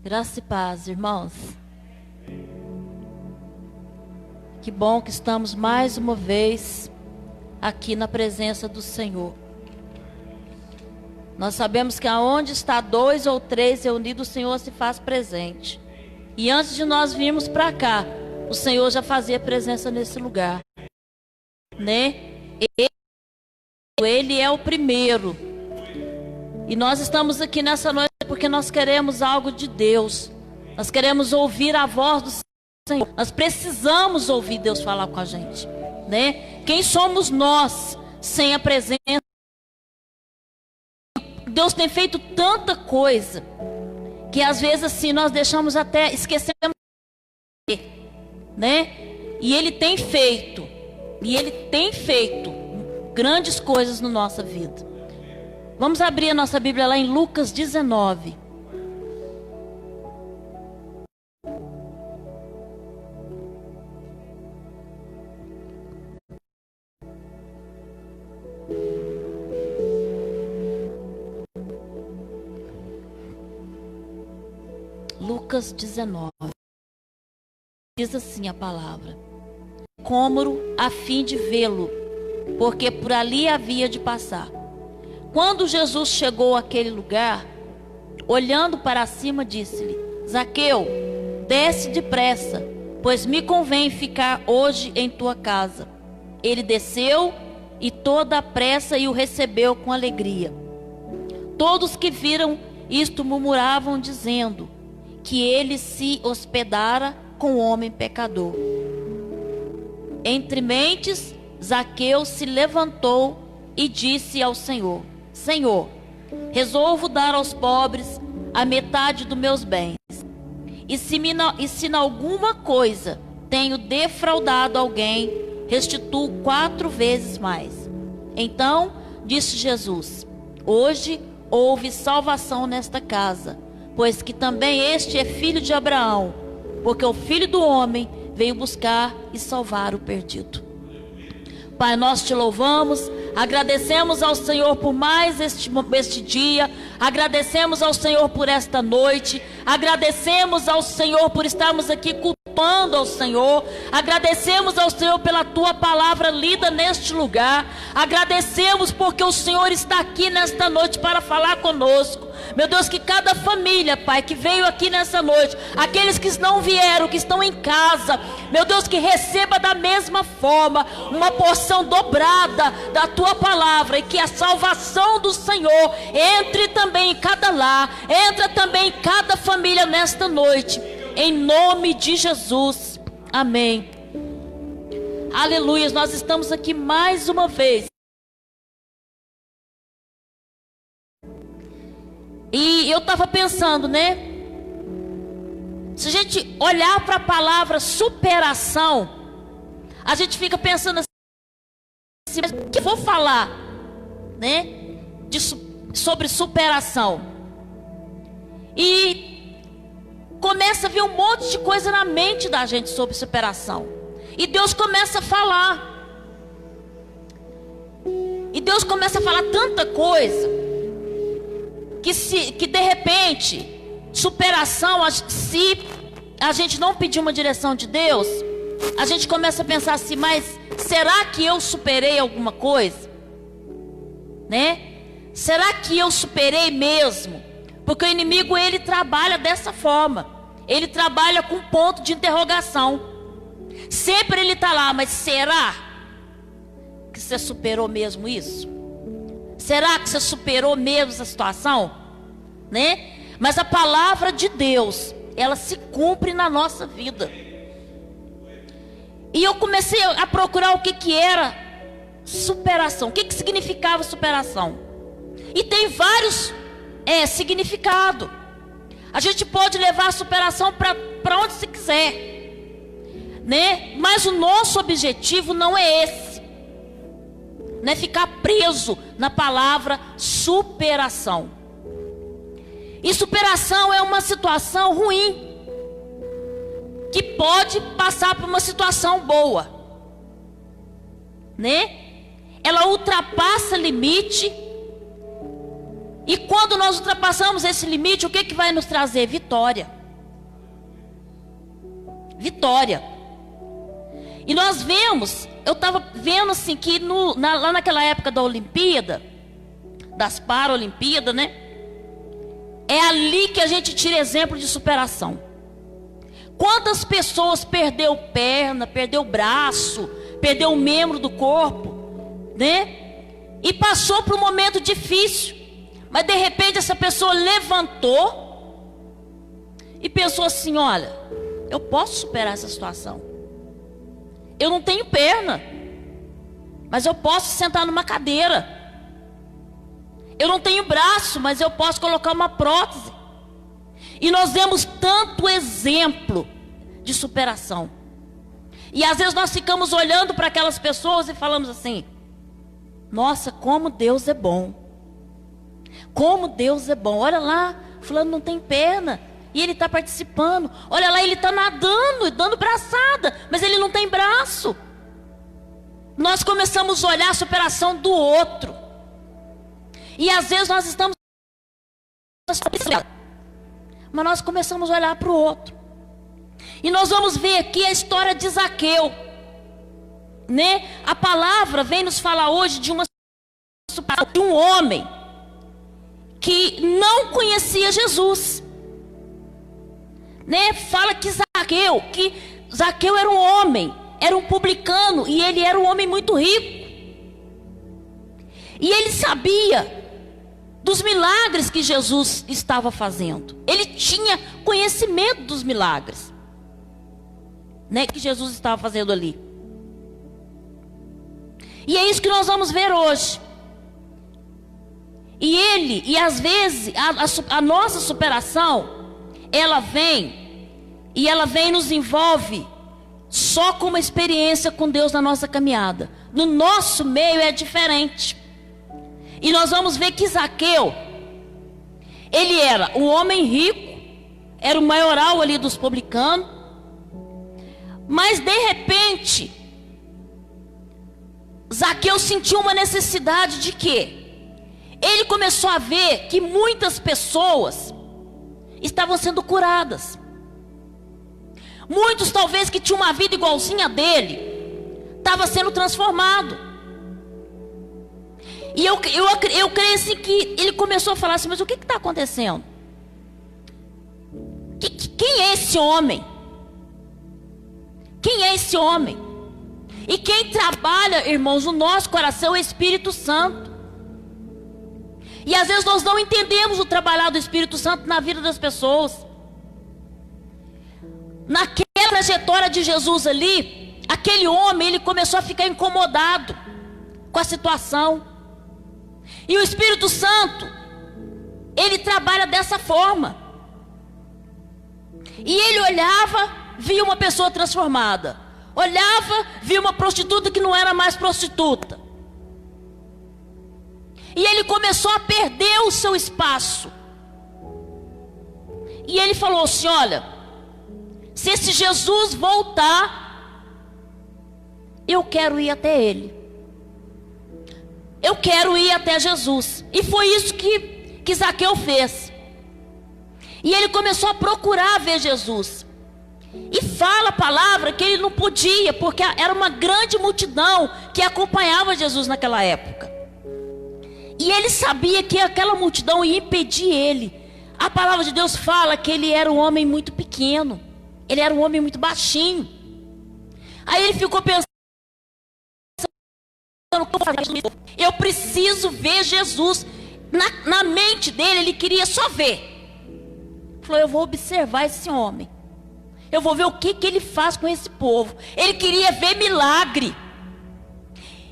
Graça e paz, irmãos. Que bom que estamos mais uma vez aqui na presença do Senhor. Nós sabemos que aonde está 2 ou 3 reunidos, o Senhor se faz presente. E antes de nós virmos para cá, o Senhor já fazia presença nesse lugar, né? Ele é o primeiro. E nós estamos aqui nessa noite porque nós queremos algo de Deus. Nós queremos ouvir a voz do Senhor. Nós precisamos ouvir Deus falar com a gente, né? Quem somos nós sem a presença? Deus tem feito tanta coisa que às vezes assim nós deixamos até esquecemos, né? E Ele tem feito grandes coisas na nossa vida. Vamos abrir a nossa Bíblia lá em Lucas 19. Lucas 19. Diz assim a palavra: Cômoro a fim de vê-lo, porque por ali havia de passar. Quando Jesus chegou àquele lugar, olhando para cima, disse-lhe: Zaqueu, desce depressa, pois me convém ficar hoje em tua casa. Ele desceu e toda a pressa e o recebeu com alegria. Todos que viram isto murmuravam, dizendo que ele se hospedara com o homem pecador. Entre mentes, Zaqueu se levantou e disse ao Senhor: Senhor, resolvo dar aos pobres a metade dos meus bens. E se em alguma coisa tenho defraudado alguém, restituo 4 vezes mais. Então disse Jesus: Hoje houve salvação nesta casa, pois que também este é filho de Abraão, porque o Filho do Homem veio buscar e salvar o perdido. Pai, nós te louvamos, agradecemos ao Senhor por mais este dia, agradecemos ao Senhor por esta noite, agradecemos ao Senhor por estarmos aqui cultuando ao Senhor, agradecemos ao Senhor pela tua palavra lida neste lugar, agradecemos porque o Senhor está aqui nesta noite para falar conosco. Meu Deus, que cada família, Pai, que veio aqui nessa noite, aqueles que não vieram, que estão em casa, meu Deus, que receba da mesma forma uma porção dobrada da tua palavra, e que a salvação do Senhor entre também em cada lar, entra também em cada família nesta noite, em nome de Jesus, amém. Aleluia. Nós estamos aqui mais uma vez. E eu estava pensando, né? Se a gente olhar para a palavra superação, a gente fica pensando assim, mas o que eu vou falar, né? Sobre superação. E começa a vir um monte de coisa na mente da gente sobre superação. E Deus começa a falar. E Deus começa a falar tanta coisa. Que de repente, superação, se a gente não pedir uma direção de Deus, a gente começa a pensar assim, mas será que eu superei alguma coisa? Né? Será que eu superei mesmo? Porque o inimigo, ele trabalha dessa forma. Ele trabalha com ponto de interrogação. Sempre ele está lá, mas será que você superou mesmo isso? Será que você superou mesmo essa situação? Né? Mas a palavra de Deus, ela se cumpre na nossa vida. E eu comecei a procurar o que era superação. O que significava superação? E tem vários significados. A gente pode levar a superação para onde se quiser, né? Mas o nosso objetivo não é esse. Não é ficar preso na palavra superação. E superação é uma situação ruim, que pode passar por uma situação boa, né? Ela ultrapassa limite. E quando nós ultrapassamos esse limite, o que vai nos trazer? Vitória. vitória. E nós vemos, eu estava vendo assim que lá naquela época da Olimpíada, das Paralimpíadas, né? É ali que a gente tira exemplo de superação. Quantas pessoas perdeu perna, perdeu braço, perdeu um membro do corpo, né? E passou por um momento difícil, mas de repente essa pessoa levantou e pensou assim: olha, eu posso superar essa situação. Eu não tenho perna, mas eu posso sentar numa cadeira. Eu não tenho braço, mas eu posso colocar uma prótese. E nós vemos tanto exemplo de superação. E às vezes nós ficamos olhando para aquelas pessoas e falamos assim: nossa, como Deus é bom. Como Deus é bom. Olha lá, fulano não tem perna e ele está participando. Olha lá, ele está nadando, dando braçada, mas ele não tem braço. Nós começamos a olhar a superação do outro. E às vezes nós estamos, mas nós começamos a olhar para o outro. E nós vamos ver aqui a história de Zaqueu, né? A palavra vem nos falar hoje de um homem que não conhecia Jesus, né? Fala que Zaqueu era um homem, era um publicano, e ele era um homem muito rico. E ele sabia dos milagres que Jesus estava fazendo. Ele tinha conhecimento dos milagres, né, que Jesus estava fazendo ali. E é isso que nós vamos ver hoje. E às vezes a nossa superação, ela vem e nos envolve só com uma experiência com Deus na nossa caminhada. No nosso meio é diferente. E nós vamos ver que Zaqueu, ele era um homem rico, era o maioral ali dos publicanos, mas de repente, Zaqueu sentiu uma necessidade de quê? Ele começou a ver que muitas pessoas estavam sendo curadas. Muitos talvez que tinham uma vida igualzinha a dele, estavam sendo transformados. E eu creio assim que ele começou a falar assim: mas o que está acontecendo? Quem é esse homem? Quem é esse homem? E quem trabalha, irmãos, no nosso coração é o Espírito Santo. E às vezes nós não entendemos o trabalhar do Espírito Santo na vida das pessoas. Naquela trajetória de Jesus ali, aquele homem, ele começou a ficar incomodado com a situação. E o Espírito Santo, ele trabalha dessa forma. E ele olhava, via uma pessoa transformada. Olhava, via uma prostituta que não era mais prostituta. E ele começou a perder o seu espaço. E ele falou assim: olha, se esse Jesus voltar, eu quero ir até ele. Eu quero ir até Jesus. E foi isso que Zaqueu fez. E ele começou a procurar ver Jesus. E fala a palavra que ele não podia, porque era uma grande multidão que acompanhava Jesus naquela época. E ele sabia que aquela multidão ia impedir ele. A palavra de Deus fala que ele era um homem muito pequeno. Ele era um homem muito baixinho. Aí ele ficou pensando: eu preciso ver Jesus. Na mente dele, ele queria só ver. Falou: eu vou observar esse homem. Eu vou ver o que ele faz com esse povo. Ele queria ver milagre.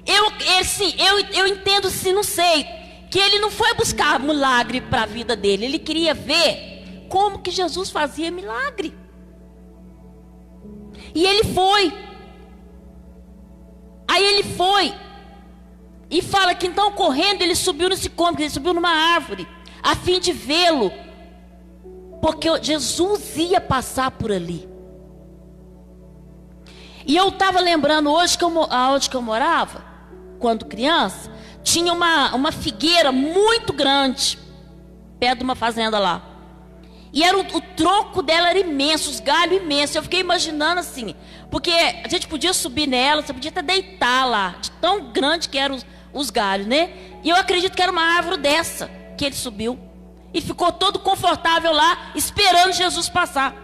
Eu entendo, se não sei, que ele não foi buscar milagre para a vida dele. Ele queria ver como que Jesus fazia milagre. E ele foi. Aí ele foi. E fala que então, correndo, ele subiu nesse cômodo, ele subiu numa árvore, a fim de vê-lo, porque Jesus ia passar por ali. E eu estava lembrando hoje, onde que eu morava, quando criança, tinha uma figueira muito grande, perto de uma fazenda lá. E era o tronco dela era imenso, os galhos imensos. Eu fiquei imaginando assim, porque a gente podia subir nela, você podia até deitar lá, de tão grande que eram os galhos, né? E eu acredito que era uma árvore dessa que ele subiu. E ficou todo confortável lá, esperando Jesus passar.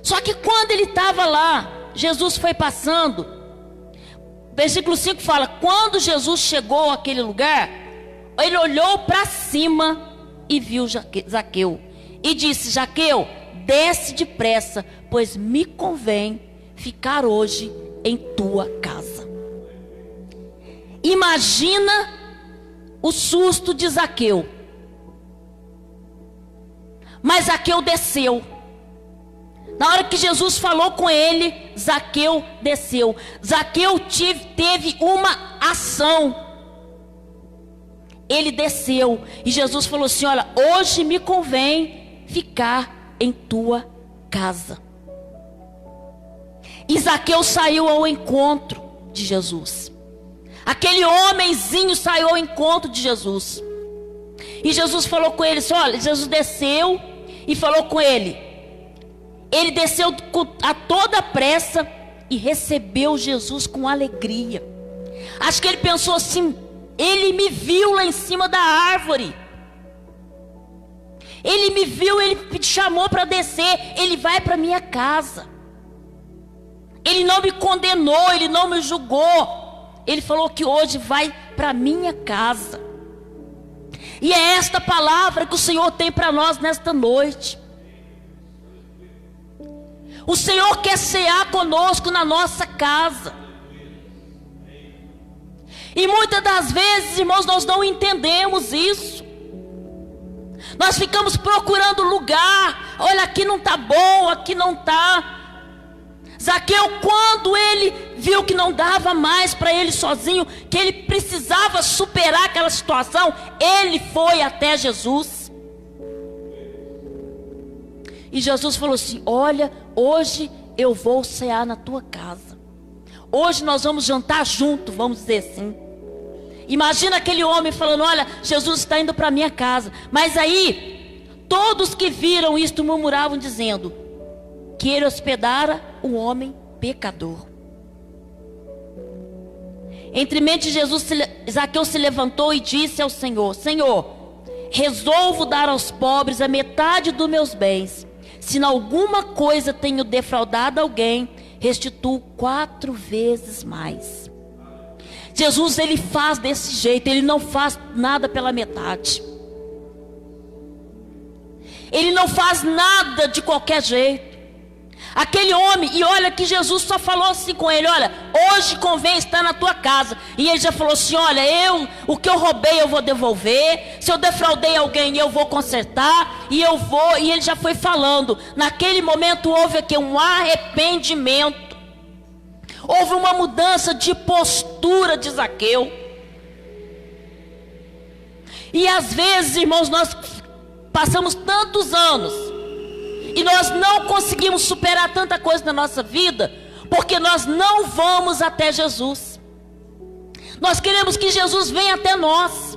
Só que quando ele estava lá, Jesus foi passando. Versículo 5 fala: quando Jesus chegou àquele lugar, ele olhou para cima e viu Zaqueu. E disse: Zaqueu, desce depressa, pois me convém ficar hoje em tua casa. Imagina o susto de Zaqueu. Mas Zaqueu desceu. Na hora que Jesus falou com ele, Zaqueu desceu. Zaqueu teve uma ação. Ele desceu. E Jesus falou assim: olha, hoje me convém ficar em tua casa. E Zaqueu saiu ao encontro de Jesus. Aquele homenzinho saiu ao encontro de Jesus. E Jesus falou com ele assim, olha, Jesus desceu e falou com ele. Ele desceu a toda pressa e recebeu Jesus com alegria. Acho que ele pensou assim: ele me viu lá em cima da árvore. Ele me viu, ele me chamou para descer. Ele vai para minha casa. Ele não me condenou, ele não me julgou. Ele falou que hoje vai para minha casa. E é esta palavra que o Senhor tem para nós nesta noite. O Senhor quer cear conosco na nossa casa. E muitas das vezes, irmãos, nós não entendemos isso. Nós ficamos procurando lugar. Olha, aqui não está bom, aqui não está. Zaqueu, quando ele viu que não dava mais para ele sozinho, que ele precisava superar aquela situação, ele foi até Jesus. E Jesus falou assim: olha, hoje eu vou cear na tua casa. Hoje nós vamos jantar junto, vamos dizer assim. Imagina aquele homem falando: olha, Jesus está indo para a minha casa. Mas aí, todos que viram isto murmuravam dizendo que ele hospedara um homem pecador. Entre mente Jesus, Zaqueu se levantou e disse ao Senhor: Senhor, resolvo dar aos pobres a metade dos meus bens. Se em alguma coisa tenho defraudado alguém, restituo 4 vezes mais. Jesus, ele faz desse jeito, ele não faz nada pela metade. Ele não faz nada de qualquer jeito. Aquele homem, e olha que Jesus só falou assim com ele: olha, hoje convém estar na tua casa. E ele já falou assim: olha, o que eu roubei eu vou devolver. Se eu defraudei alguém eu vou consertar. E ele já foi falando. Naquele momento houve aqui um arrependimento. Houve uma mudança de postura de Zaqueu. E às vezes, irmãos, nós passamos tantos anos e nós não conseguimos superar tanta coisa na nossa vida, porque nós não vamos até Jesus. Nós queremos que Jesus venha até nós,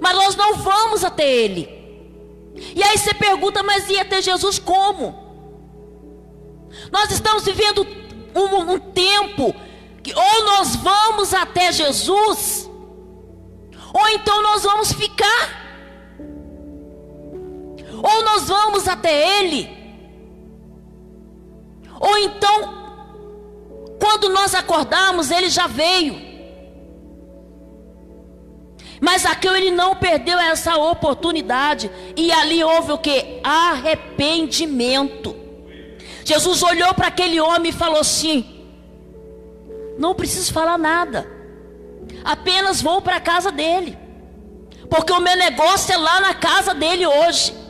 mas nós não vamos até Ele. E aí você pergunta: mas ir até Jesus como? Nós estamos vivendo um tempo que ou nós vamos até Jesus, ou então nós vamos ficar. Ou nós vamos até Ele, ou então, quando nós acordarmos, Ele já veio. Mas Zaqueu, ele não perdeu essa oportunidade. E ali houve o que? Arrependimento. Jesus olhou para aquele homem e falou assim: não preciso falar nada, apenas vou para a casa dele, porque o meu negócio é lá na casa dele hoje.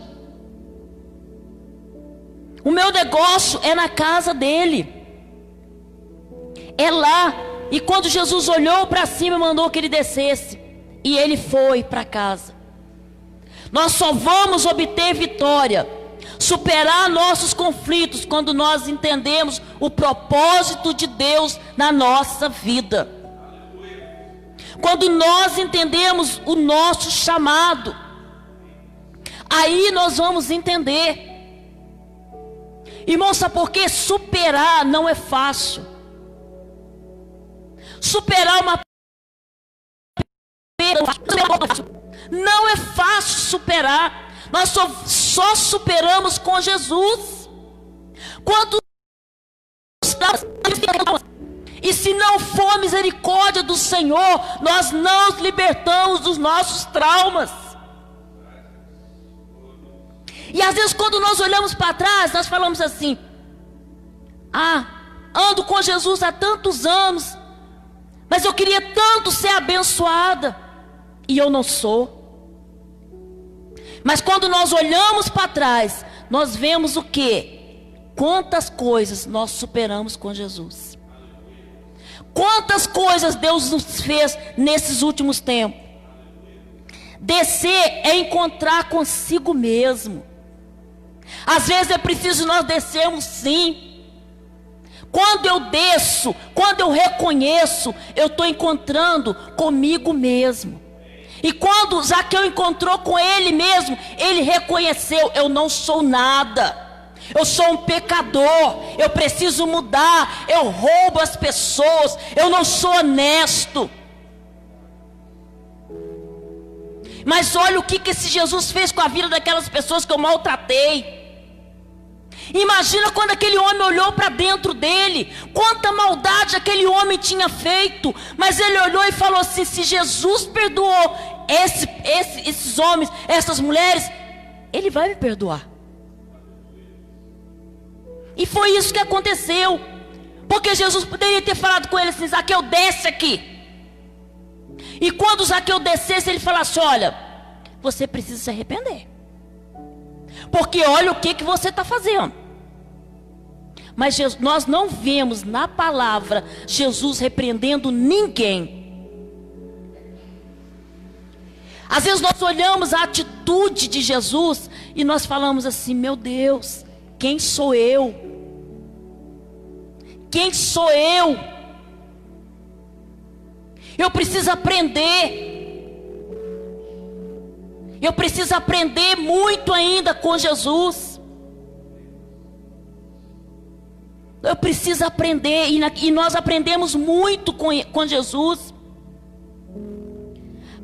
O meu negócio é na casa dele, é lá. E quando Jesus olhou para cima, mandou que ele descesse, e ele foi para casa. Nós só vamos obter vitória, superar nossos conflitos, quando nós entendemos o propósito de Deus na nossa vida. Quando nós entendemos o nosso chamado. Aí nós vamos entender. Irmão, sabe por quê? Superar não é fácil. Superar uma perda não é fácil superar. Nós só superamos com Jesus. Quando e se não for misericórdia do Senhor, nós não nos libertamos dos nossos traumas. E às vezes quando nós olhamos para trás, nós falamos assim: ando com Jesus há tantos anos, mas eu queria tanto ser abençoada, e eu não sou. Mas quando nós olhamos para trás, nós vemos o quê? Quantas coisas nós superamos com Jesus. Quantas coisas Deus nos fez nesses últimos tempos. Descer é encontrar consigo mesmo. Às vezes é preciso nós descermos, sim. Quando eu desço, quando eu reconheço, eu estou encontrando comigo mesmo. E quando Zaqueu encontrou com ele mesmo, ele reconheceu: eu não sou nada, eu sou um pecador, eu preciso mudar, eu roubo as pessoas, eu não sou honesto. Mas olha o que esse Jesus fez com a vida daquelas pessoas que eu maltratei. Imagina quando aquele homem olhou para dentro dele, quanta maldade aquele homem tinha feito. Mas ele olhou e falou assim: se Jesus perdoou esses homens, essas mulheres, Ele vai me perdoar. E foi isso que aconteceu. Porque Jesus poderia ter falado com ele assim: Zaqueu, desce aqui. E quando Zaqueu descesse, ele falasse: olha, você precisa se arrepender, porque olha o que você está fazendo. Mas nós não vemos na palavra Jesus repreendendo ninguém. Às vezes nós olhamos a atitude de Jesus e nós falamos assim: meu Deus, quem sou eu? Quem sou eu? Eu preciso aprender. Eu preciso aprender muito ainda com Jesus. Eu preciso aprender, e nós aprendemos muito com Jesus.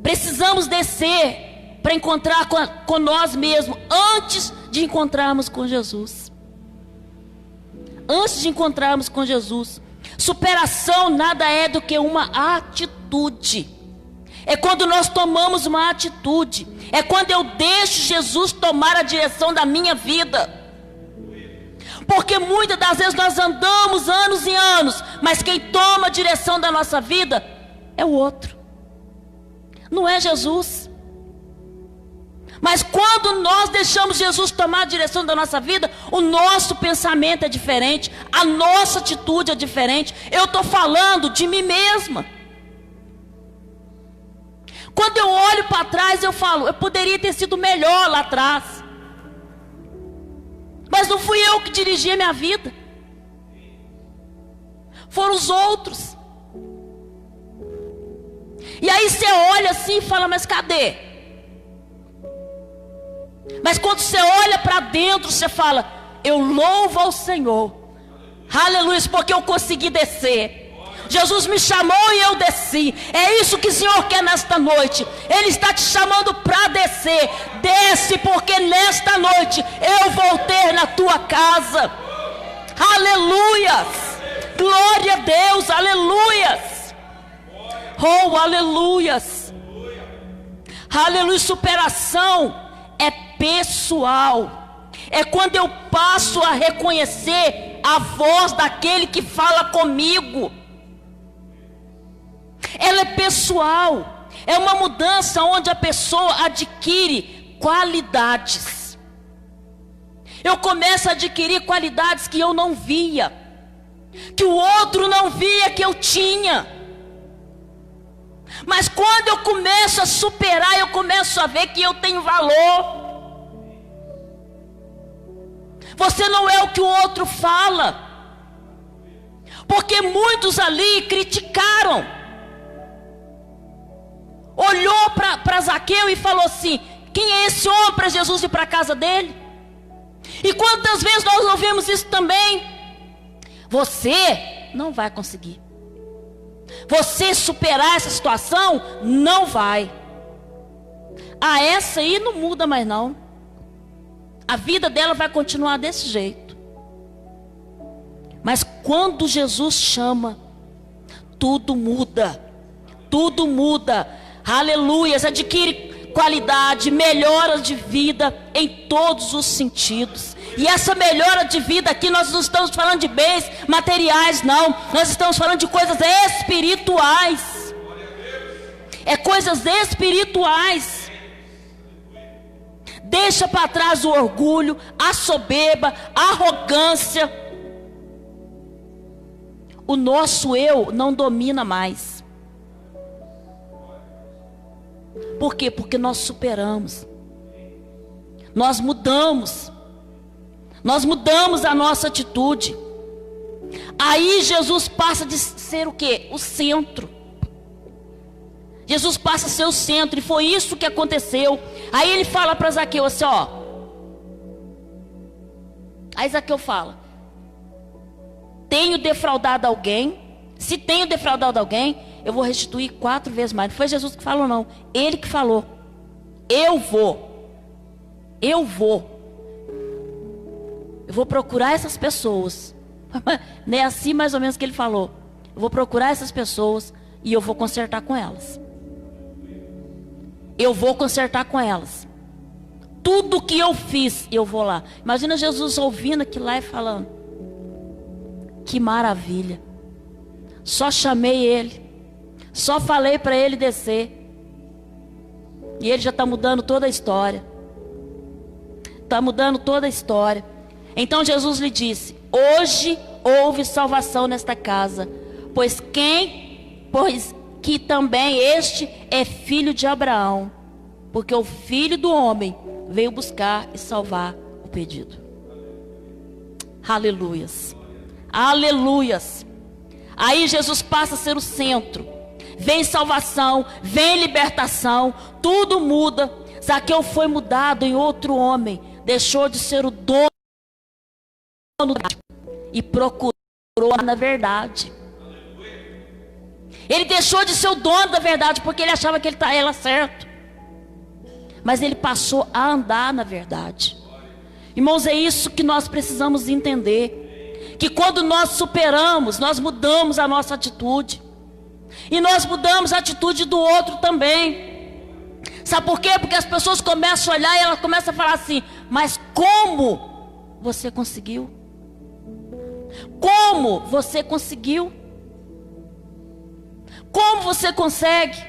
Precisamos descer para encontrar com nós mesmos, antes de encontrarmos com Jesus. Antes de encontrarmos com Jesus. Superação nada é do que uma atitude. É quando nós tomamos uma atitude. É quando eu deixo Jesus tomar a direção da minha vida. Porque muitas das vezes nós andamos anos e anos, mas quem toma a direção da nossa vida é o outro, não é Jesus. Mas quando nós deixamos Jesus tomar a direção da nossa vida, o nosso pensamento é diferente, a nossa atitude é diferente. Eu estou falando de mim mesma. Quando eu olho para trás, eu falo: eu poderia ter sido melhor lá atrás. Mas não fui eu que dirigi a minha vida, foram os outros. E aí você olha assim e fala: mas cadê? Mas quando você olha para dentro, você fala: eu louvo ao Senhor, aleluia, porque eu consegui descer. Jesus me chamou e eu desci. É isso que o Senhor quer nesta noite. Ele está te chamando para descer. Desce, porque nesta noite eu vou ter na tua casa. Aleluias. Glória a Deus, aleluias. Oh, aleluias. Aleluia. Superação é pessoal. É quando eu passo a reconhecer a voz daquele que fala comigo. Ela é pessoal. É uma mudança onde a pessoa adquire qualidades. Eu começo a adquirir qualidades que eu não via, que o outro não via que eu tinha. Mas quando eu começo a superar, eu começo a ver que eu tenho valor. Você não é o que o outro fala. Porque muitos ali criticaram. Olhou para Zaqueu e falou assim: Quem é esse homem para Jesus ir para a casa dele? E quantas vezes nós ouvimos isso também? Você não vai conseguir. Você superar essa situação, não vai. Ah, essa aí não muda mais não. A vida dela vai continuar desse jeito. Mas quando Jesus chama, tudo muda. Tudo muda. Aleluias, adquire qualidade, melhora de vida em todos os sentidos. E essa melhora de vida aqui, nós não estamos falando de bens materiais, não. Nós estamos falando de coisas espirituais. É coisas espirituais. Deixa para trás o orgulho, a soberba, a arrogância. O nosso eu não domina mais. Por quê? Porque nós superamos. Nós mudamos. Nós mudamos a nossa atitude. Aí Jesus passa de ser o quê? O centro. Jesus passa a ser o centro. E foi isso que aconteceu. Aí ele fala para Zaqueu assim, ó. Aí Zaqueu fala: tenho defraudado alguém. Se tenho defraudado alguém, eu vou restituir 4 vezes mais. Não foi Jesus que falou, não. Ele que falou. Eu vou. Eu vou procurar essas pessoas. Não é assim mais ou menos que ele falou. Eu vou procurar essas pessoas e eu vou consertar com elas. Eu vou consertar com elas. Tudo que eu fiz, eu vou lá. Imagina Jesus ouvindo aquilo lá e falando: que maravilha. Só chamei ele. Só falei para ele descer. E ele já está mudando toda a história. Está mudando toda a história. Então Jesus lhe disse: hoje houve salvação nesta casa, pois que também este é filho de Abraão, porque o Filho do Homem veio buscar e salvar o perdido. Aleluias, aleluias. Aí Jesus passa a ser o centro. Vem salvação, vem libertação, tudo muda. Zaqueu foi mudado em outro homem, deixou de ser o dono e procurou na verdade. Ele deixou de ser o dono da verdade porque ele achava que ele era certo. Mas ele passou a andar na verdade. Irmãos, é isso que nós precisamos entender. Que quando nós superamos, nós mudamos a nossa atitude. E nós mudamos a atitude do outro também. Sabe por quê? Porque as pessoas começam a olhar e elas começam a falar assim: mas como você conseguiu? Como você conseguiu? Como você consegue?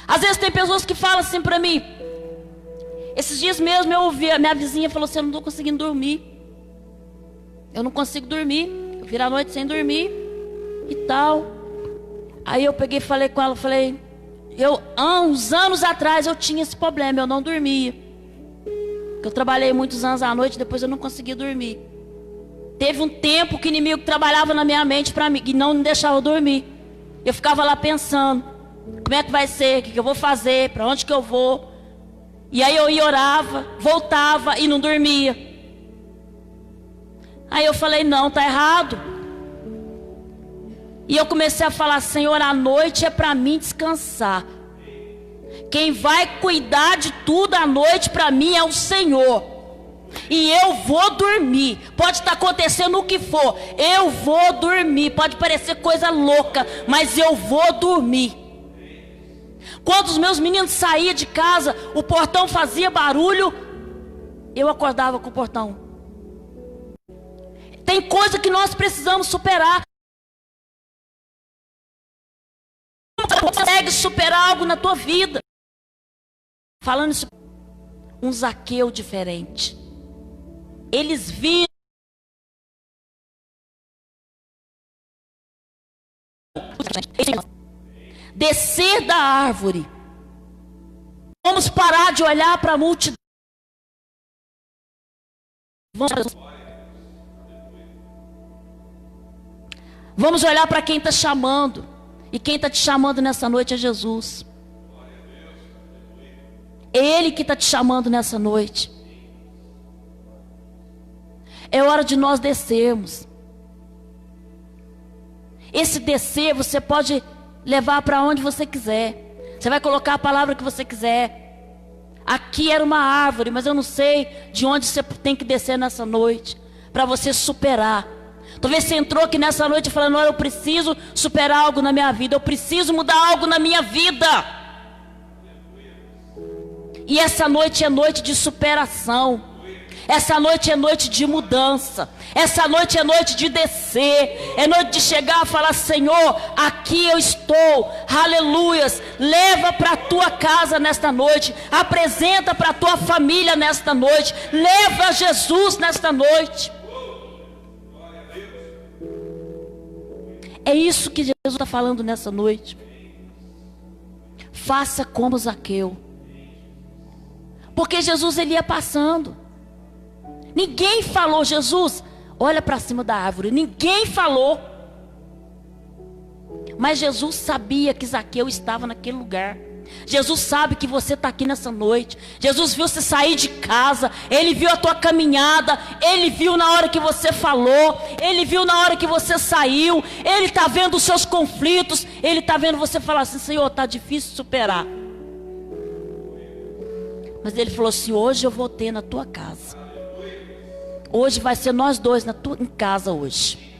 Às vezes tem pessoas que falam assim para mim. Esses dias mesmo eu ouvi, a minha vizinha falou assim: eu não estou conseguindo dormir. Eu não consigo dormir. Eu viro a noite sem dormir e tal. Aí eu peguei e falei com ela, falei: há uns anos atrás eu tinha esse problema, eu não dormia. Eu trabalhei muitos anos à noite, depois eu não conseguia dormir. Teve um tempo que o inimigo trabalhava na minha mente para mim, e não me deixava eu dormir. Eu ficava lá pensando: como é que vai ser? O que eu vou fazer? Para onde que eu vou? E aí eu ia, orava, voltava e não dormia. Aí eu falei: não, tá errado. E eu comecei a falar: Senhor, a noite é para mim descansar. Quem vai cuidar de tudo à noite para mim é o Senhor. E eu vou dormir. Pode estar acontecendo o que for, eu vou dormir. Pode parecer coisa louca, mas eu vou dormir. Quando os meus meninos saíam de casa, o portão fazia barulho, eu acordava com o portão. Tem coisa que nós precisamos superar. Você consegue superar algo na tua vida? Falando isso, um Zaqueu diferente. Eles viram descer da árvore. Vamos parar de olhar para a multidão. Vamos olhar para quem está chamando. E quem está te chamando nessa noite é Jesus. É Ele que está te chamando nessa noite. É hora de nós descermos. Esse descer você pode levar para onde você quiser. Você vai colocar a palavra que você quiser. Aqui era uma árvore, mas eu não sei de onde você tem que descer nessa noite para você superar. Talvez você entrou aqui nessa noite falando: olha, eu preciso superar algo na minha vida, eu preciso mudar algo na minha vida. E essa noite é noite de superação. Essa noite é noite de mudança. Essa noite é noite de descer. É noite de chegar e falar: Senhor, aqui eu estou. Aleluias. Leva para a tua casa nesta noite. Apresenta para a tua família nesta noite. Leva Jesus nesta noite. É isso que Jesus está falando nessa noite. Faça como Zaqueu. Porque Jesus, ele ia passando. Ninguém falou: Jesus, olha para cima da árvore. Ninguém falou. Mas Jesus sabia que Zaqueu estava naquele lugar. Jesus sabe que você está aqui nessa noite. Jesus viu você sair de casa. Ele viu a tua caminhada. Ele viu na hora que você falou. Ele viu na hora que você saiu. Ele está vendo os seus conflitos. Ele está vendo você falar assim: Senhor, está difícil superar. Mas ele falou assim: hoje eu vou ter na tua casa. Hoje vai ser nós dois em casa hoje.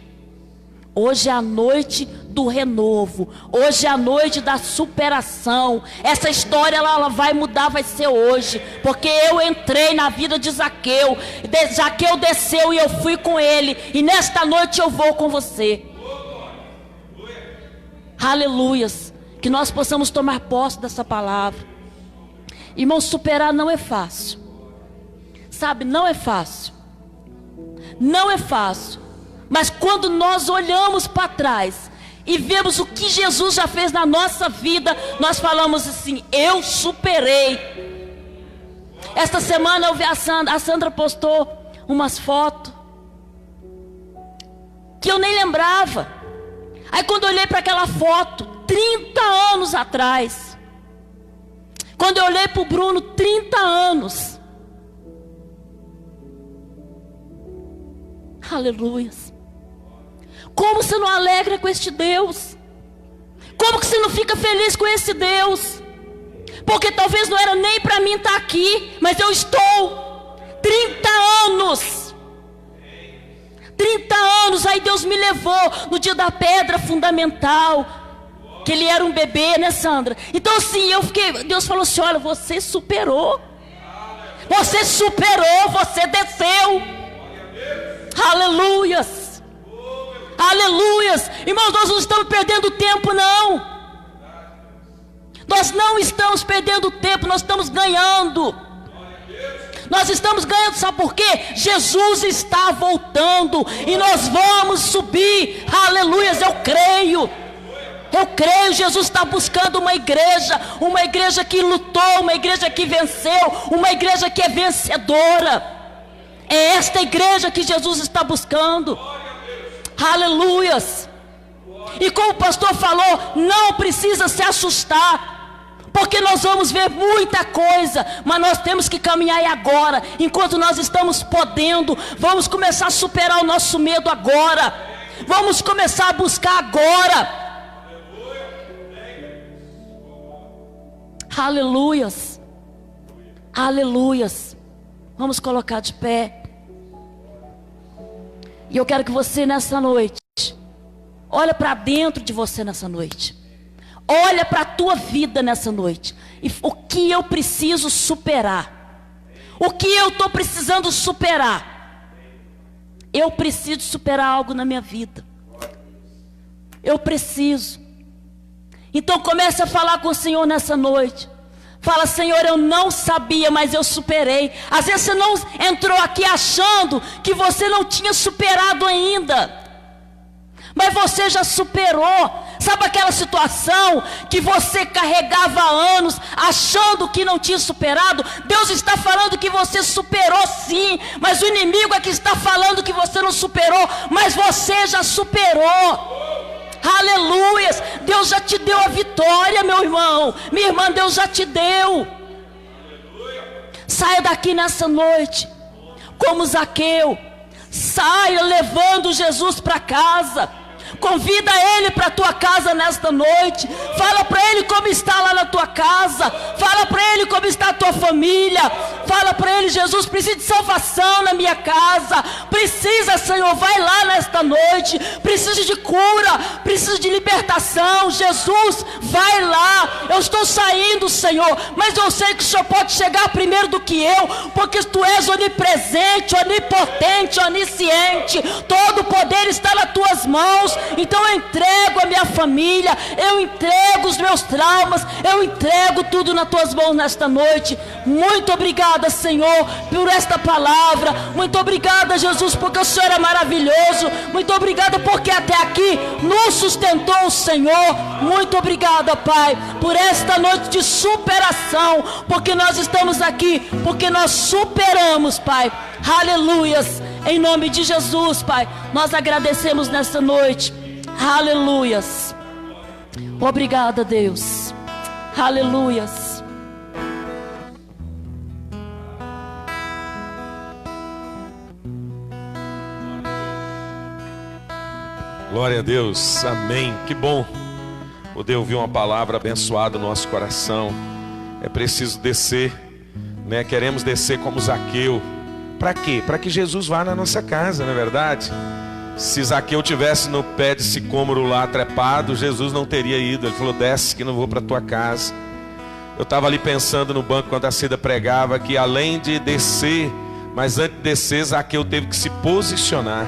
Hoje é a noite do renovo. Hoje é a noite da superação. Essa história ela vai mudar, vai ser hoje. Porque eu entrei na vida de Zaqueu. Zaqueu desceu e eu fui com ele. E nesta noite eu vou com você. Aleluias. Que nós possamos tomar posse dessa palavra. Irmão, superar não é fácil. Sabe, não é fácil. Não é fácil. Mas quando nós olhamos para trás e vemos o que Jesus já fez na nossa vida, nós falamos assim: eu superei. Esta semana eu vi a Sandra postou umas fotos que eu nem lembrava. Aí quando eu olhei para aquela foto, 30 anos atrás, quando eu olhei para o Bruno, 30 anos. Aleluias. Como você não alegra com este Deus? Como que você não fica feliz com esse Deus? Porque talvez não era nem para mim estar aqui, mas eu estou. 30 anos. 30 anos, aí Deus me levou no dia da pedra fundamental. Que ele era um bebê, né, Sandra? Então assim, Deus falou assim: olha, você superou. Você superou, você desceu. Aleluias. Aleluias. Irmãos, nós não estamos perdendo tempo, não. Nós não estamos perdendo tempo, nós estamos ganhando. Nós estamos ganhando, sabe por quê? Jesus está voltando e nós vamos subir. Aleluias, eu creio. Eu creio, Jesus está buscando uma igreja que lutou, uma igreja que venceu, uma igreja que é vencedora. É esta igreja que Jesus está buscando. Aleluias. E como o pastor falou, não precisa se assustar, porque nós vamos ver muita coisa, mas nós temos que caminhar agora, enquanto nós estamos podendo. Vamos começar a superar o nosso medo agora. Vamos começar a buscar agora. Aleluias. Aleluias. Vamos colocar de pé. E eu quero que você nessa noite, olha para dentro de você nessa noite. Olha para a tua vida nessa noite. E o que eu preciso superar? O que eu estou precisando superar? Eu preciso superar algo na minha vida. Eu preciso. Então comece a falar com o Senhor nessa noite. Fala: Senhor, eu não sabia, mas eu superei. Às vezes você não entrou aqui achando que você não tinha superado ainda, mas você já superou. Sabe aquela situação que você carregava há anos achando que não tinha superado? Deus está falando que você superou sim, mas o inimigo é que está falando que você não superou, mas você já superou. Aleluias. Deus já te deu a vitória, meu irmão, minha irmã. Deus já te deu. Saia daqui nessa noite como Zaqueu. Saia levando Jesus para casa. Convida ele para a tua casa nesta noite. Fala para ele como está lá na tua casa. Fala para ele como está a tua família. Fala para ele: Jesus, preciso de salvação na minha casa. Precisa, Senhor, vai lá nesta noite. Preciso de cura, preciso de libertação. Jesus, vai lá. Eu estou saindo, Senhor, mas eu sei que o Senhor pode chegar primeiro do que eu, porque Tu és onipresente, onipotente, onisciente. Todo o poder está nas Tuas mãos. Então eu entrego a minha família, eu entrego os meus traumas, eu entrego tudo nas Tuas mãos nesta noite. Muito obrigada, Senhor, por esta palavra. Muito obrigada, Jesus, porque o Senhor é maravilhoso. Muito obrigada porque até aqui nos sustentou o Senhor. Muito obrigada, Pai, por esta noite de superação, porque nós estamos aqui, porque nós superamos, Pai. Aleluias. Em nome de Jesus, Pai, nós agradecemos nesta noite. Aleluias. Obrigada, Deus. Aleluias. Glória a Deus, amém. Que bom poder ouvir uma palavra abençoada no nosso coração. É preciso descer, né? Queremos descer como Zaqueu. Para quê? Para que Jesus vá na nossa casa, não é verdade? Se Zaqueu tivesse no pé de sicômoro lá trepado, Jesus não teria ido. Ele falou: desce que não vou para tua casa. Eu estava ali pensando no banco quando a Cida pregava que além de descer, mas antes de descer, Zaqueu teve que se posicionar.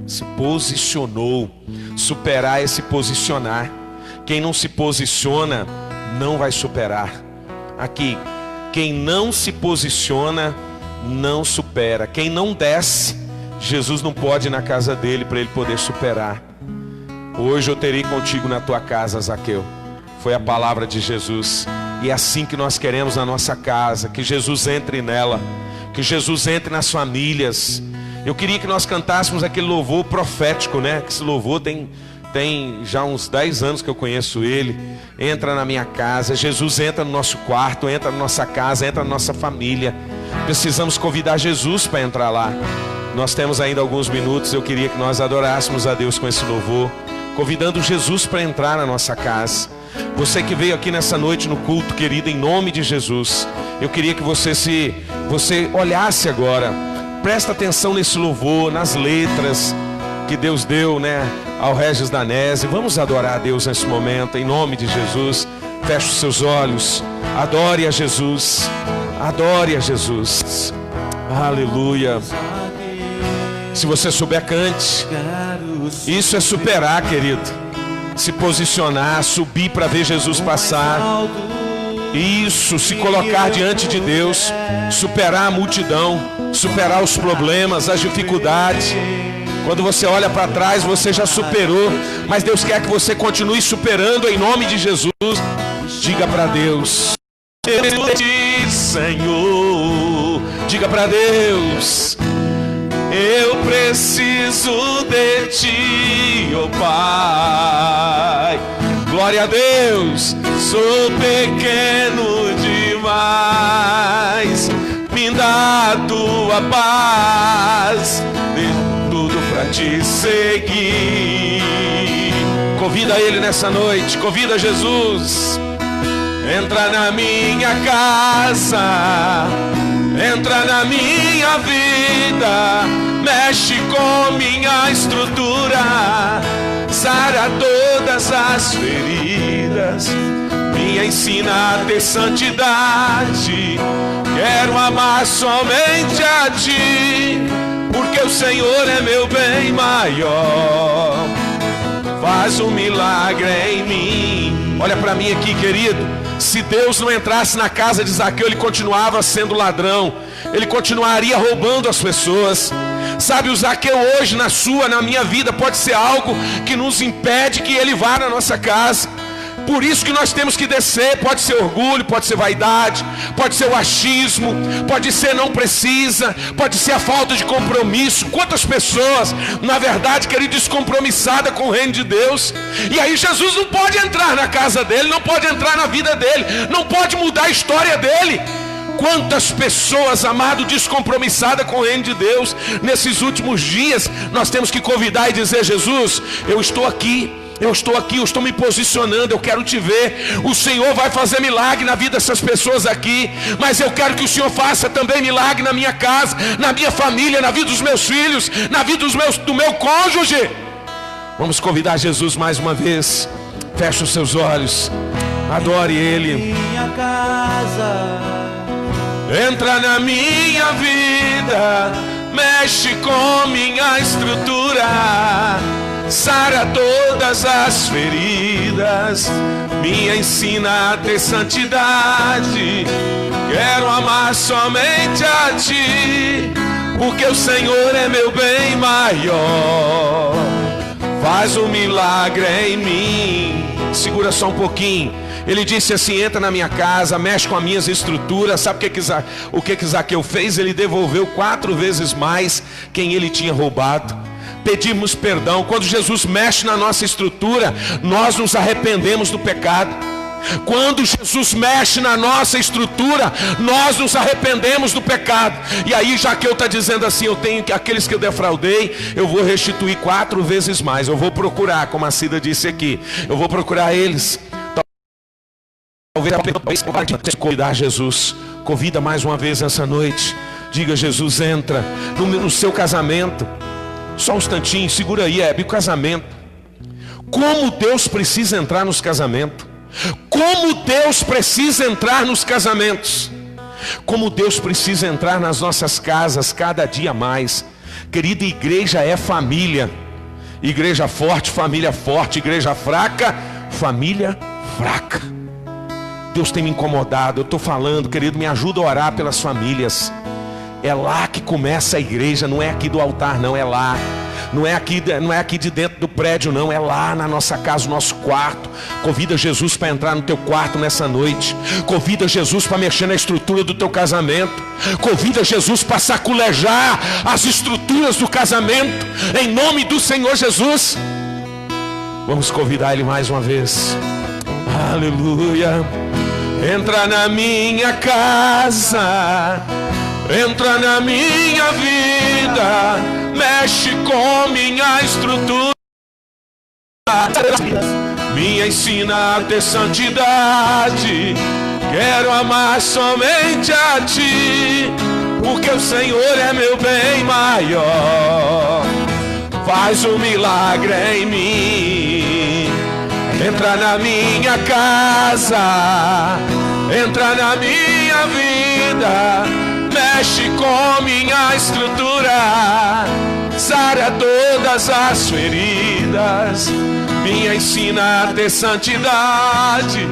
Se posicionou. Superar é se posicionar. Quem não se posiciona não vai superar. Aqui, quem não se posiciona não supera. Quem não desce, Jesus não pode ir na casa dele para ele poder superar. Hoje eu terei contigo na tua casa, Zaqueu. Foi a palavra de Jesus. E é assim que nós queremos na nossa casa. Que Jesus entre nela, que Jesus entre nas famílias. Eu queria que nós cantássemos aquele louvor profético, né? Que esse louvor tem já uns 10 anos que eu conheço ele. Entra na minha casa. Jesus entra no nosso quarto, entra na nossa casa, entra na nossa família. Precisamos convidar Jesus para entrar lá. Nós temos ainda alguns minutos. Eu queria que nós adorássemos a Deus com esse louvor, convidando Jesus para entrar na nossa casa. Você que veio aqui nessa noite no culto, querido, em nome de Jesus, eu queria que você olhasse agora. Presta atenção nesse louvor, nas letras que Deus deu, né, ao Regis Danese. Vamos adorar a Deus nesse momento, em nome de Jesus. Feche os seus olhos. Adore a Jesus. Adore a Jesus. Aleluia. Se você souber, cante. Isso é superar, querido. Se posicionar, subir para ver Jesus passar. Isso, se colocar diante de Deus. Superar a multidão. Superar os problemas, as dificuldades. Quando você olha para trás, você já superou. Mas Deus quer que você continue superando em nome de Jesus. Diga para Deus: Senhor, diga para Deus: eu preciso de Ti, ó Pai. Glória a Deus. Sou pequeno demais, me dá a Tua paz, de tudo para Te seguir. Convida Ele nessa noite, convida Jesus. Entra na minha casa, entra na minha vida, mexe com minha estrutura, sara todas as feridas, me ensina a ter santidade. Quero amar somente a Ti, porque o Senhor é meu bem maior. Faz um milagre em mim. Olha para mim aqui, querido. Se Deus não entrasse na casa de Zaqueu, ele continuava sendo ladrão, ele continuaria roubando as pessoas. Sabe, o Zaqueu hoje na minha vida pode ser algo que nos impede que ele vá na nossa casa. Por isso que nós temos que descer. Pode ser orgulho, pode ser vaidade, pode ser o achismo, pode ser não precisa, pode ser a falta de compromisso. Quantas pessoas, na verdade, querido, descompromissada com o reino de Deus. E aí Jesus não pode entrar na casa dele, não pode entrar na vida dele, não pode mudar a história dele. Quantas pessoas, amado, descompromissadas com o reino de Deus. Nesses últimos dias nós temos que convidar e dizer: Jesus, eu estou aqui, eu estou me posicionando, eu quero te ver. O Senhor vai fazer milagre na vida dessas pessoas aqui, mas eu quero que o Senhor faça também milagre na minha casa, na minha família, na vida dos meus filhos, na vida do meu cônjuge. Vamos convidar Jesus mais uma vez. Feche os seus olhos, adore Ele. Minha casa, entra na minha vida, mexe com minha estrutura, sara todas as feridas, me ensina a ter santidade. Quero amar somente a Ti, porque o Senhor é meu bem maior. Faz um milagre em mim. Segura só um pouquinho. Ele disse assim: entra na minha casa, mexe com as minhas estruturas. Sabe o que Zaqueu fez? Ele devolveu 4 vezes mais quem ele tinha roubado. Pedimos perdão. Quando Jesus mexe na nossa estrutura, nós nos arrependemos do pecado. Quando Jesus mexe na nossa estrutura, nós nos arrependemos do pecado. E aí Zaqueu está dizendo assim: eu tenho aqueles que eu defraudei, eu vou restituir 4 vezes mais. Eu vou procurar, como a Cida disse aqui, eu vou procurar eles. Talvez convidar Jesus. Convida mais uma vez essa noite. Diga: Jesus, entra no seu casamento. Só um instantinho, segura aí, o casamento. Como Deus precisa entrar nos casamentos. Como Deus precisa entrar nos casamentos. Como Deus precisa entrar nas nossas casas cada dia mais. Querida, igreja é família. Igreja forte, família forte. Igreja fraca, família fraca. Deus tem me incomodado. Eu estou falando, querido, me ajuda a orar pelas famílias. É lá que começa a igreja. Não é aqui do altar, não, é lá. Não é aqui de dentro do prédio, não. É lá na nossa casa, no nosso quarto. Convida Jesus para entrar no teu quarto nessa noite. Convida Jesus para mexer na estrutura do teu casamento. Convida Jesus para saculejar as estruturas do casamento, em nome do Senhor Jesus. Vamos convidar Ele mais uma vez. Aleluia. Entra na minha casa, entra na minha vida, mexe com minha estrutura, me ensina a ter santidade. Quero amar somente a Ti, porque o Senhor é meu bem maior. Faz um milagre em mim. Entra na minha casa, entra na minha vida, mexe com minha estrutura, sara todas as feridas, me ensina a ter santidade.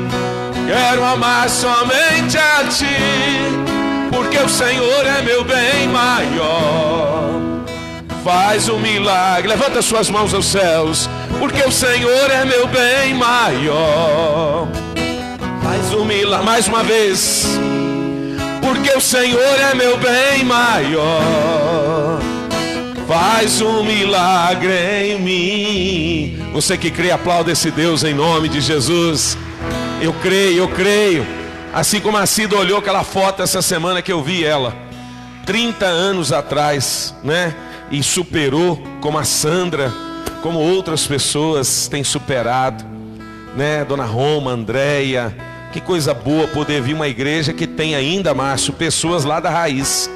Quero amar somente a Ti, porque o Senhor é meu bem maior. Faz um milagre, levanta suas mãos aos céus, porque o Senhor é meu bem maior. Faz um milagre, mais uma vez, porque o Senhor é meu bem maior. Faz um milagre em mim. Você que crê, aplauda esse Deus em nome de Jesus. Eu creio. Assim como a Cida olhou aquela foto essa semana que eu vi ela, 30 anos atrás, né? E superou, como a Sandra, como outras pessoas têm superado, né? Dona Roma, Andréia. Que coisa boa poder vir uma igreja que tem ainda, Márcio, pessoas lá da raiz.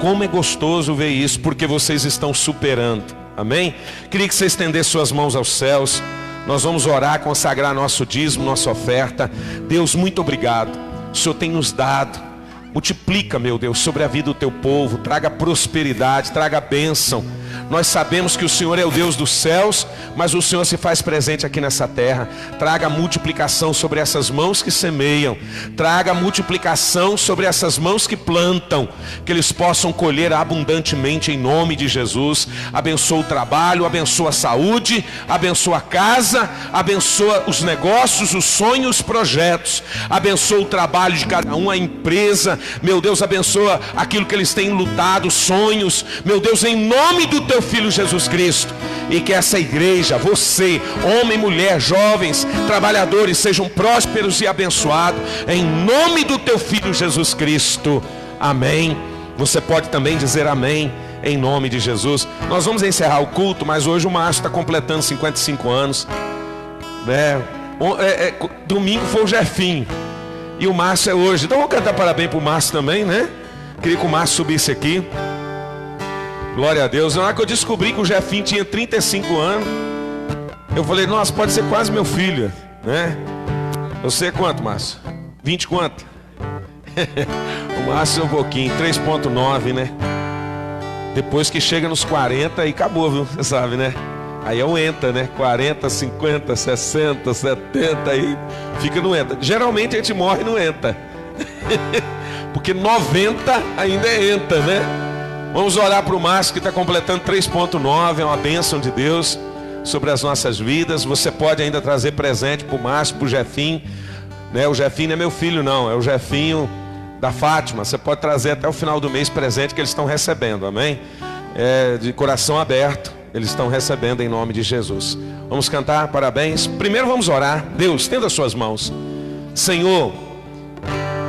Como é gostoso ver isso, porque vocês estão superando. Amém? Queria que você estendesse suas mãos aos céus. Nós vamos orar, consagrar nosso dízimo, nossa oferta. Deus, muito obrigado. O Senhor tem nos dado. Multiplica, meu Deus, sobre a vida do teu povo. Traga prosperidade, traga bênção. Nós sabemos que o Senhor é o Deus dos céus, mas o Senhor se faz presente aqui nessa terra. Traga multiplicação sobre essas mãos que semeiam. Traga multiplicação sobre essas mãos que plantam. Que eles possam colher abundantemente em nome de Jesus. Abençoa o trabalho, abençoa a saúde, abençoa a casa, abençoa os negócios, os sonhos, os projetos. Abençoa o trabalho de cada um, a empresa. Meu Deus, abençoa aquilo que eles têm lutado, sonhos. Meu Deus, em nome do teu teu Filho Jesus Cristo. E que essa igreja, você, homem, mulher, jovens, trabalhadores, sejam prósperos e abençoados, em nome do teu Filho Jesus Cristo. Amém. Você pode também dizer amém, em nome de Jesus. Nós vamos encerrar o culto, mas hoje o Márcio está completando 55 anos, né? Domingo foi o Jefinho, e o Márcio é hoje. Então vamos cantar parabéns para o Márcio também, né? Queria que o Márcio subisse aqui. Glória a Deus. Na hora que eu descobri que o Jefinho tinha 35 anos, eu falei, nossa, pode ser quase meu filho, né? Você é quanto, Márcio? 20 quanto? O Márcio é um pouquinho, 3.9, né? Depois que chega nos 40 e acabou, viu? Você sabe, né? Aí é o ENTA, né? 40, 50, 60, 70 aí fica no ENTA. Geralmente a gente morre no ENTA. Porque 90 ainda é ENTA, né? Vamos orar para o Márcio que está completando 3.9. É uma bênção de Deus sobre as nossas vidas. Você pode ainda trazer presente para o Márcio, para o Jefinho, né? O Jefinho não é meu filho não, é o Jefinho da Fátima. Você pode trazer até o final do mês presente que eles estão recebendo, amém? De coração aberto, eles estão recebendo em nome de Jesus. Vamos cantar parabéns. Primeiro vamos orar. Deus, estenda as suas mãos. Senhor,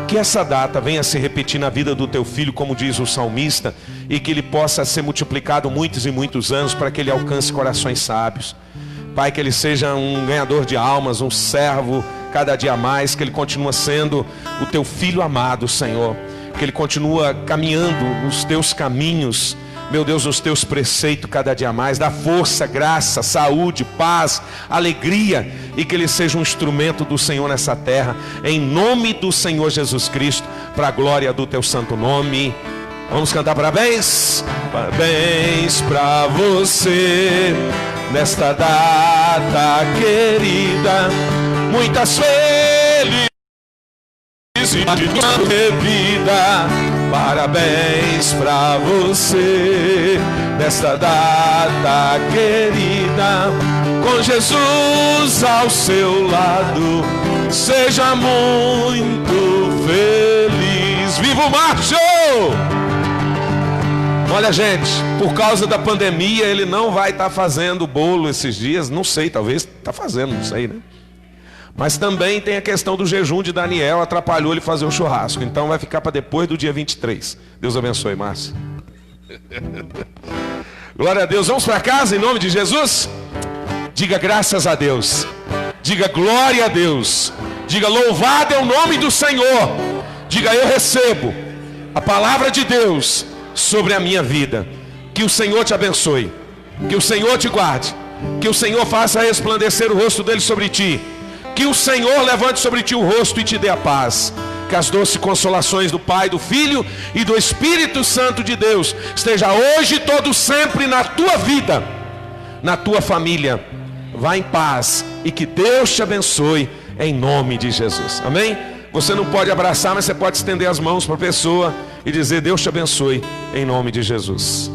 que essa data venha se repetir na vida do teu filho, como diz o salmista, e que ele possa ser multiplicado muitos e muitos anos, para que ele alcance corações sábios. Pai, que ele seja um ganhador de almas, um servo cada dia mais, que ele continua sendo o teu filho amado, Senhor, que ele continua caminhando nos teus caminhos, meu Deus, nos teus preceitos cada dia mais. Dá força, graça, saúde, paz, alegria, e que ele seja um instrumento do Senhor nessa terra, em nome do Senhor Jesus Cristo, para a glória do teu santo nome. Vamos cantar parabéns? Parabéns para você nesta data querida, muitas felicidades de vida. Parabéns para você nesta data querida, com Jesus ao seu lado, seja muito feliz. Viva o Márcio! Olha, gente, por causa da pandemia ele não vai estar fazendo bolo esses dias. Não sei, talvez está fazendo, não sei, né? Mas também tem a questão do jejum de Daniel, atrapalhou ele fazer o churrasco. Então vai ficar para depois do dia 23. Deus abençoe, Márcio. Glória a Deus. Vamos para casa em nome de Jesus? Diga graças a Deus. Diga glória a Deus. Diga louvado é o nome do Senhor. Diga eu recebo a palavra de Deus sobre a minha vida. Que o Senhor te abençoe, que o Senhor te guarde, que o Senhor faça resplandecer o rosto dele sobre ti, que o Senhor levante sobre ti o rosto e te dê a paz. Que as doces consolações do Pai, do Filho e do Espírito Santo de Deus esteja hoje e todo sempre na tua vida, na tua família. Vá em paz e que Deus te abençoe em nome de Jesus. Amém? Você não pode abraçar, mas você pode estender as mãos para a pessoa e dizer Deus te abençoe em nome de Jesus.